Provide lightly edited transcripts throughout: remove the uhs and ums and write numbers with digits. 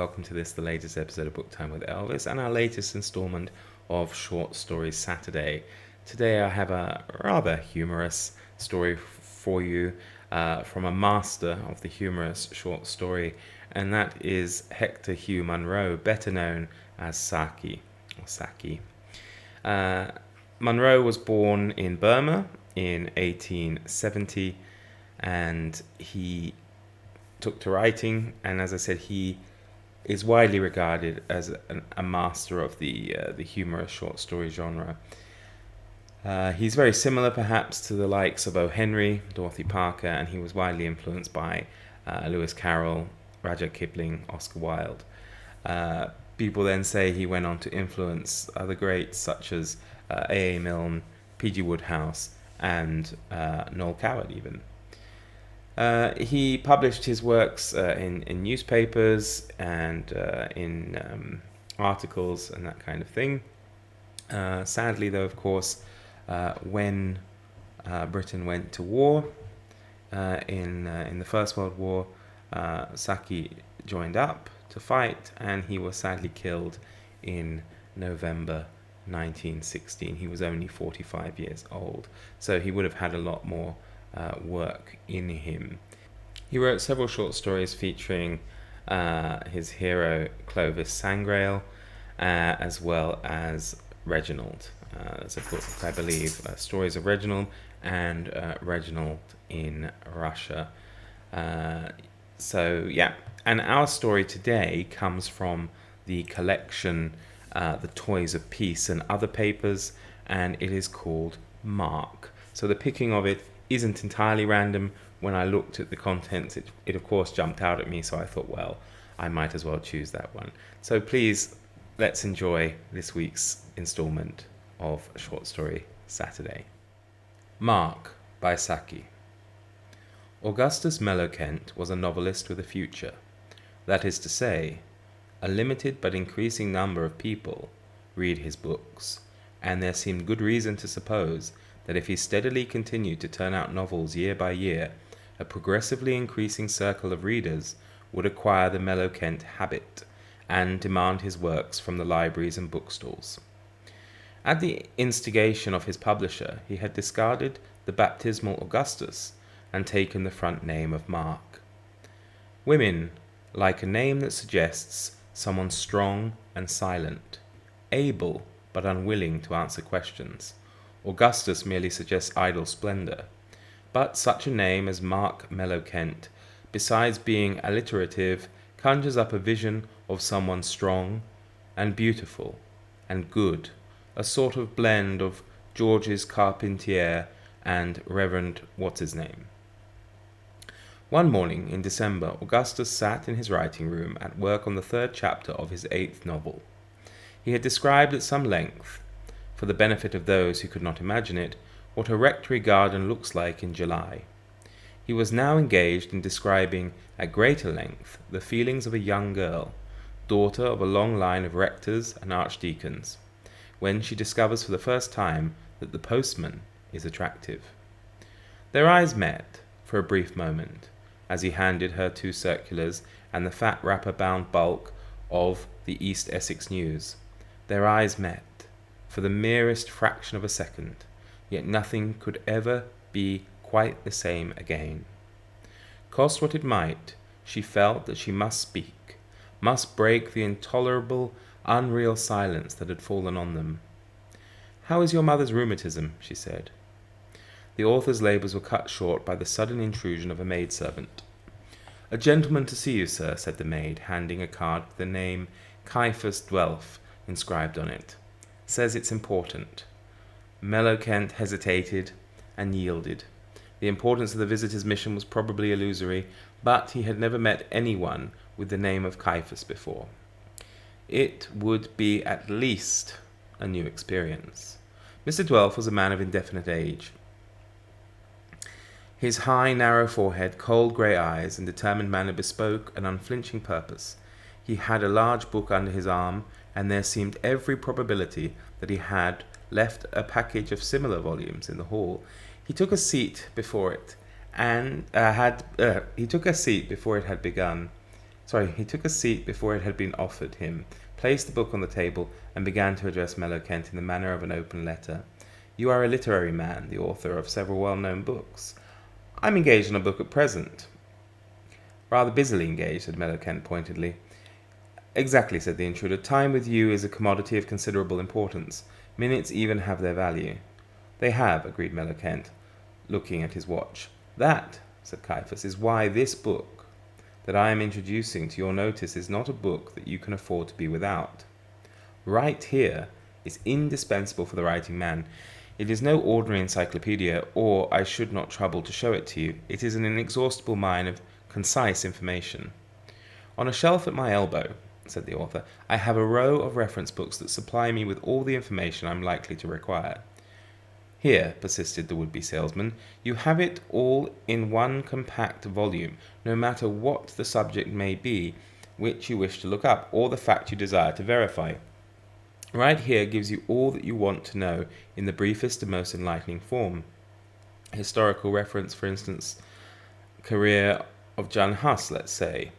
welcome to the latest episode of Book Time with Elvis, and our latest installment of Short Stories Saturday. Today I have a rather humorous story for you from a master of the humorous short story, and that is Hector Hugh Munro, better known as Saki. Munro was born in Burma in 1870, and he took to writing, and as I said, he is widely regarded as a master of the humorous short story genre. He's very similar perhaps to the likes of O. Henry, Dorothy Parker, and he was widely influenced by Lewis Carroll, Rudyard Kipling, Oscar Wilde. People then say he went on to influence other greats such as A. A. Milne, P.G. Wodehouse, and Noel Coward even. He published his works in newspapers and in articles and that kind of thing. Sadly, though, of course, when Britain went to war in the First World War, Saki joined up to fight, and he was sadly killed in November 1916. He was only 45 years old, so he would have had a lot more work in him. He wrote several short stories featuring his hero Clovis Sangrail, as well as Reginald. There's a book, I believe, Stories of Reginald and Reginald in Russia. And our story today comes from the collection The Toys of Peace and Other Papers, and it is called Mark. So the picking of it isn't entirely random. When I looked at the contents, it of course jumped out at me, so I thought, well, I might as well choose that one. So please, let's enjoy this week's installment of Short Story Saturday. Mark by Saki. Augustus Mellowkent was a novelist with a future. That is to say, a limited but increasing number of people read his books, and there seemed good reason to suppose that if he steadily continued to turn out novels year by year, a progressively increasing circle of readers would acquire the Mellowkent habit and demand his works from the libraries and bookstalls. At the instigation of his publisher, he had discarded the baptismal Augustus and taken the front name of Mark. Women like a name that suggests someone strong and silent, able but unwilling to answer questions. Augustus merely suggests idle splendor, but such a name as Mark Mellowkent, besides being alliterative, conjures up a vision of someone strong and beautiful and good, a sort of blend of Georges Carpentier and Reverend What's-His-Name. One morning in December, Augustus sat in his writing room at work on the third chapter of his 8th novel. He had described at some length, for the benefit of those who could not imagine it, what a rectory garden looks like in July. He was now engaged in describing at greater length the feelings of a young girl, daughter of a long line of rectors and archdeacons, when she discovers for the first time that the postman is attractive. Their eyes met for a brief moment, as he handed her 2 circulars and the fat wrapper-bound bulk of the East Essex News. Their eyes met for the merest fraction of a second, yet nothing could ever be quite the same again. Cost what it might, she felt that she must speak, must break the intolerable, unreal silence that had fallen on them. "How is your mother's rheumatism?" she said. The author's labours were cut short by the sudden intrusion of a maidservant. "A gentleman to see you, sir," said the maid, handing a card with the name Caiaphas Dwelf inscribed on it. "Says it's important." Mellowkent hesitated and yielded. The importance of the visitor's mission was probably illusory, but he had never met anyone with the name of Caiaphas before. It would be at least a new experience. Mr. Dwelf was a man of indefinite age. His high, narrow forehead, cold grey eyes, and determined manner bespoke an unflinching purpose. He had a large book under his arm, and there seemed every probability that he had left a package of similar volumes in the hall. He took a seat before it, and it had begun. He took a seat before it had been offered him, placed the book on the table, and began to address Mellowkent in the manner of an open letter. You are a literary man, the author of several well-known books. I'm engaged on a book at present. Rather busily engaged, said Mellowkent pointedly. Exactly, said the intruder. Time with you is a commodity of considerable importance. Minutes even have their value. They have, agreed Mellowkent, looking at his watch. That, said Caiaphas, is why this book that I am introducing to your notice is not a book that you can afford to be without. Right here is indispensable for the writing man. It is no ordinary encyclopedia, or I should not trouble to show it to you. It is an inexhaustible mine of concise information. On a shelf at my elbow, said the author, I have a row of reference books that supply me with all the information I'm likely to require. Here, persisted the would-be salesman, you have it all in one compact volume, no matter what the subject may be which you wish to look up, or the fact you desire to verify. Right here gives you all that you want to know in the briefest and most enlightening form. Historical reference, for instance, career of John Huss, let's say.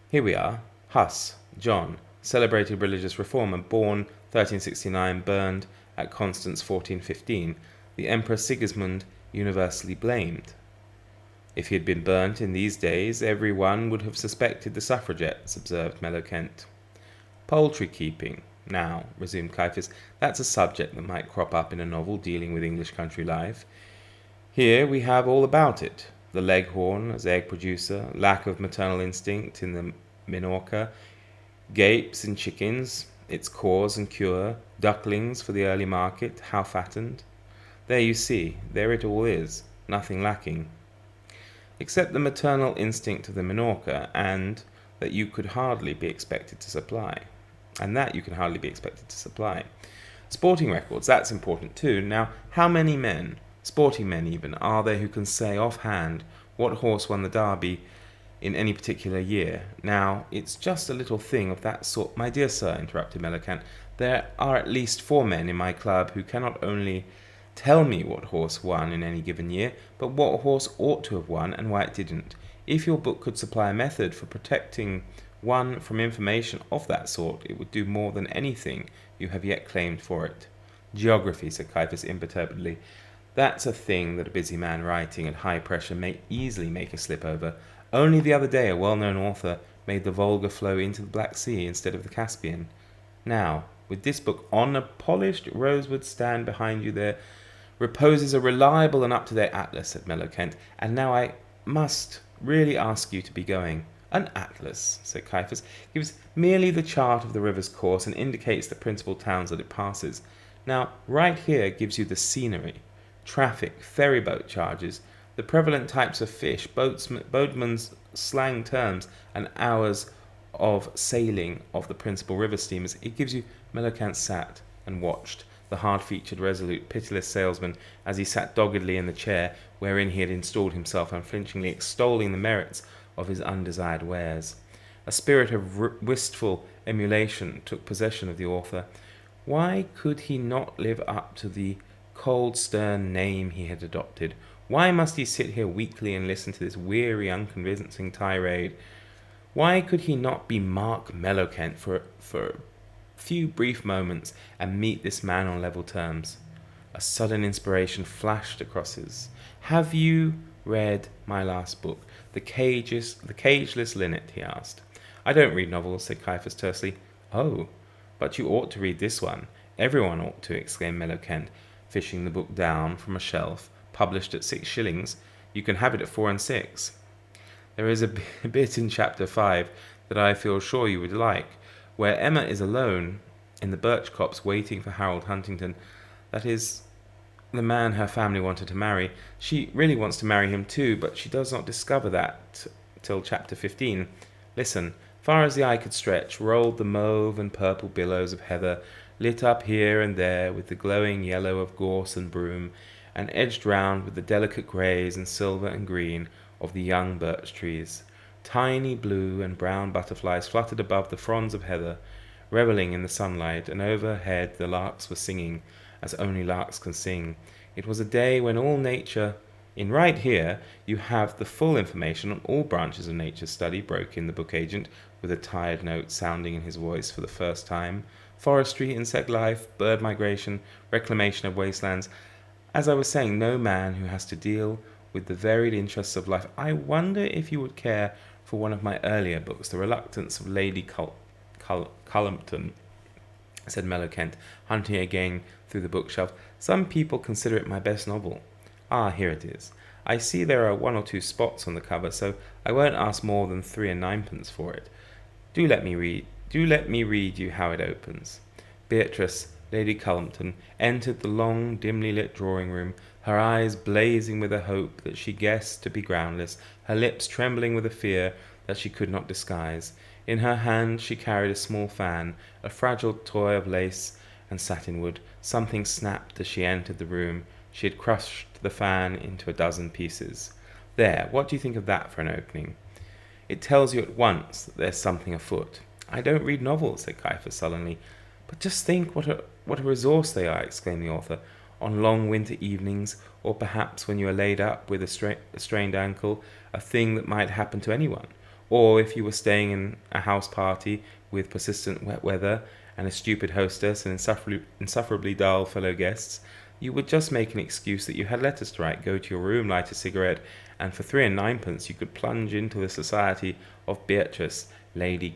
Here we are. Huss, John, celebrated religious reformer, born 1369, burned at Constance 1415, the Emperor Sigismund universally blamed. If he had been burnt in these days, every one would have suspected the suffragettes, observed Mellowkent. Poultry keeping, now, resumed Caiaphas, that's a subject that might crop up in a novel dealing with English country life. Here we have all about it. The leghorn as egg producer, lack of maternal instinct in the Minorca, gapes in chickens, its cause and cure, ducklings for the early market, how fattened. There you see, there it all is, nothing lacking. Except the maternal instinct of the Minorca, and that you could hardly be expected to supply. Sporting records, that's important too. Now, how many men, sporting men even, are there who can say offhand what horse won the Derby in any particular year? Now, it's just a little thing of that sort. My dear sir, interrupted Mellowkent, there are at least 4 men in my club who cannot only tell me what horse won in any given year, but what horse ought to have won and why it didn't. If your book could supply a method for protecting one from information of that sort, it would do more than anything you have yet claimed for it. Geography, said Caiaphas imperturbably. That's a thing that a busy man writing at high pressure may easily make a slip over. Only the other day a well-known author made the Volga flow into the Black Sea instead of the Caspian. Now, with this book on a polished rosewood stand behind you there reposes a reliable and up-to-date atlas, said Mellowkent, and now I must really ask you to be going. An atlas, said Caiaphas, gives merely the chart of the river's course and indicates the principal towns that it passes. Now, right here gives you the scenery, traffic, ferryboat charges, the prevalent types of fish, boatmen's slang terms, and hours of sailing of the principal river steamers. It gives you... Mellowkent sat and watched the hard-featured, resolute, pitiless salesman as he sat doggedly in the chair wherein he had installed himself, unflinchingly extolling the merits of his undesired wares. A spirit of wistful emulation took possession of the author. Why could he not live up to the cold, stern name he had adopted? Why must he sit here weekly and listen to this weary, unconvincing tirade? Why could he not be Mark Mellowkent for a few brief moments and meet this man on level terms? A sudden inspiration flashed across his. Have you read my last book, The Cageless Linnet? He asked. I don't read novels, said Caiaphas tersely. Oh, but you ought to read this one. Everyone ought to, exclaimed Mellowkent, fishing the book down from a shelf, published at 6 shillings. You can have it at 4 and 6. There is a bit in chapter 5 that I feel sure you would like, where Emma is alone in the birch copse waiting for Harold Huntington. That is the man her family wanted to marry. She really wants to marry him too, but she does not discover that till chapter 15. Listen. Far as the eye could stretch, rolled the mauve and purple billows of heather, lit up here and there with the glowing yellow of gorse and broom, and edged round with the delicate greys and silver and green of the young birch trees. Tiny blue and brown butterflies fluttered above the fronds of heather, revelling in the sunlight, and overhead the larks were singing, as only larks can sing. It was a day when all nature In right here, you have the full information on all branches of nature study, broke in the book agent, with a tired note sounding in his voice for the first time. Forestry, insect life, bird migration, reclamation of wastelands. As I was saying, no man who has to deal with the varied interests of life. I wonder if you would care for one of my earlier books, The Reluctance of Lady Cullumpton, said Mellowkent, hunting again through the bookshelf. Some people consider it my best novel. Ah, here it is. I see there are 1 or 2 spots on the cover, so I won't ask more than 3 and 9pence for it. Do let me read you how it opens. Beatrice, Lady Cullumpton, entered the long, dimly lit drawing-room, her eyes blazing with a hope that she guessed to be groundless, her lips trembling with a fear that she could not disguise. In her hand she carried a small fan, a fragile toy of lace and satinwood. Something snapped as she entered the room. She had crushed the fan into a dozen pieces. There, what do you think of that for an opening? It tells you at once that there's something afoot. I don't read novels, said Caiaphas sullenly. But just think what a resource they are, exclaimed the author, on long winter evenings, or perhaps when you are laid up with a strained ankle, a thing that might happen to anyone. Or if you were staying in a house party with persistent wet weather and a stupid hostess and insufferably dull fellow guests, you would just make an excuse that you had letters to write, go to your room, light a cigarette, and for 3 and 9pence you could plunge into the society of Beatrice, Lady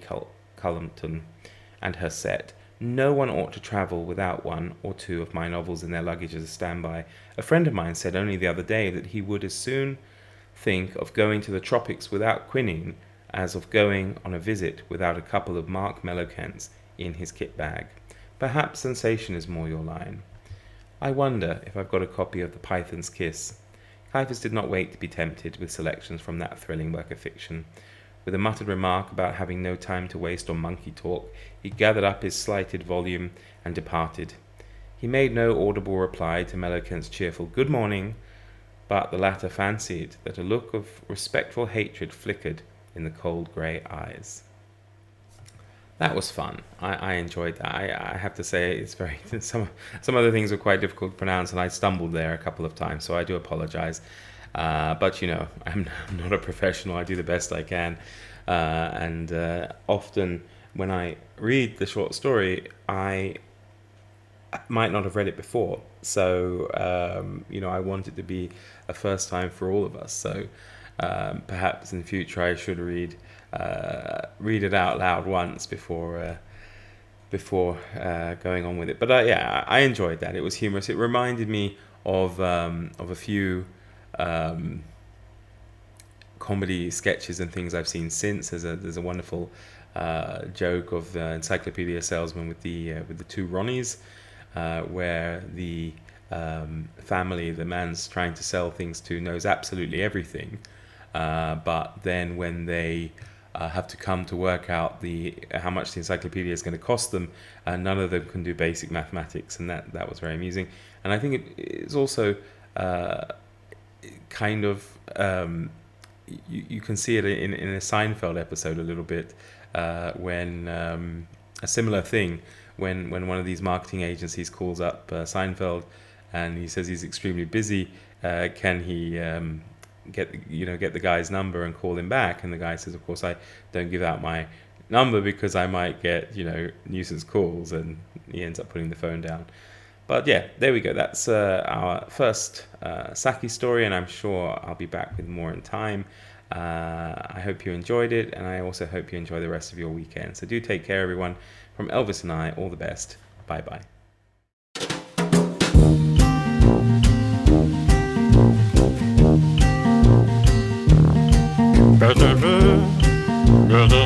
Cullumpton, and her set. No one ought to travel without 1 or 2 of my novels in their luggage as a standby. A friend of mine said only the other day that he would as soon think of going to the tropics without quinine as of going on a visit without a couple of Mark Mellowkents in his kit bag. Perhaps sensation is more your line. I wonder if I've got a copy of The Python's Kiss. Caiaphas did not wait to be tempted with selections from that thrilling work of fiction. With a muttered remark about having no time to waste on monkey talk, he gathered up his slighted volume and departed. He made no audible reply to Mellowkent's cheerful "good morning," but the latter fancied that a look of respectful hatred flickered in the cold grey eyes. That was fun. I enjoyed that. I have to say it's very some other things were quite difficult to pronounce, and I stumbled there a couple of times, so I do apologize. But I'm not a professional. I do the best I can, and often when I read the short story, I might not have read it before. So I want it to be a first time for all of us. So perhaps in the future I should read it out loud once before going on with it. But I enjoyed that. It was humorous. It reminded me of a few comedy sketches and things I've seen since. There's a wonderful joke of the encyclopedia salesman with the 2 Ronnies, where the family the man's trying to sell things to knows absolutely everything, but then when they have to come to work out how much the encyclopedia is going to cost them, none of them can do basic mathematics, and that was very amusing. And I think it's also kind of you can see it in a Seinfeld episode a little bit, when a similar thing when one of these marketing agencies calls up Seinfeld and he says he's extremely busy, can he get the guy's number and call him back? And the guy says, of course I don't give out my number because I might get nuisance calls, and he ends up putting the phone down. But yeah, there we go. That's our first Saki story, and I'm sure I'll be back with more in time. I hope you enjoyed it, and I also hope you enjoy the rest of your weekend. So do take care, everyone. From Elvis and I, all the best. Bye-bye.